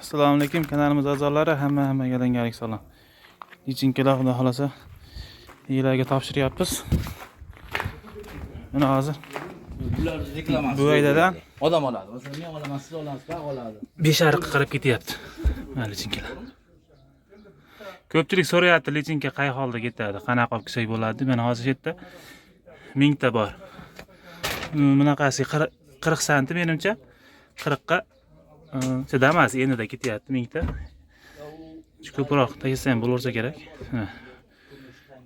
Assalomu alaykum kanalimiz a'zolari, hammaga yangilik salom. Lichinkalar xudo xolasa yilarga topshiryapmiz. Mana hozir bular reklamasi. bu aydadan Odam oladi. Masalan, men olaman, siz olasiz, baq oladi. 5 ariq qirib ketyapti. Mana lichinkalar. Ko'pchilik so'rayapti, lichinka qay holda ketadi, qanaqa olib kelsak bo'ladi. Mana hozir yerda 1000 ta bor. Bunaqasi 40 santim menimcha 40 ga chadamas, enida ketyapti 1000 ta. Ko'proq tagisa ham bo'laversa kerak.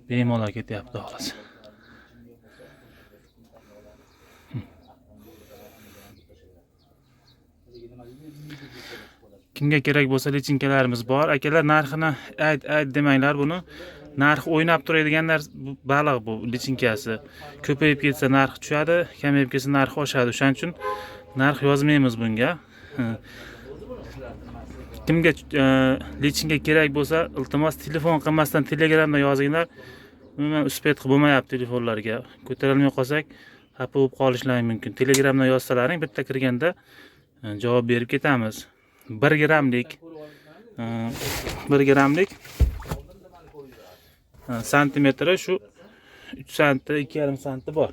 Bemalol ketyapti xolos. Kimga kerak bo'lsa lichinkalarimiz bor. Akalar, narxini ayt demanglar buni. Narx o'ynab turadiganlar baliq bu lichinkasi. Ko'payib ketsa narx tushadi, kamayib ketsa narx oshadi. Shuning uchun narx yozmaymiz bunga. Kimga lichinka kerak bo'lsa, iltimos telefon qilmasdan Telegramda yozinglar. Umuman uspet bo'lmayapti telefonlarga. Ko'tarilmay qolsak, xafa bo'lib qolishlari mumkin. Telegramda yozsalaring, bitta kirganda javob berib ketamiz. 1 gramlik santimetri shu 3 santi, 2,5 santi bor.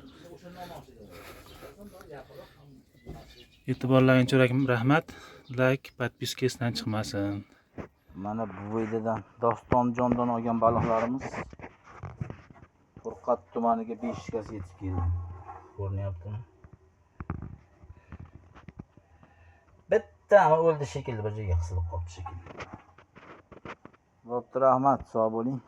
E'tiborlaringiz uchun rahmat. Like, podpiska esdan chiqmasin. Mana bu videodan Dostonjondan olgan baliqlarimiz Furqat tumaniga 5 gaz yetib keldi. Ko'rnyaptimi? Bitta ama o'ldi shekilli, bir joyga qisilib qoldi shekilli. Bo'pti, rahmat, sog' bo'ling.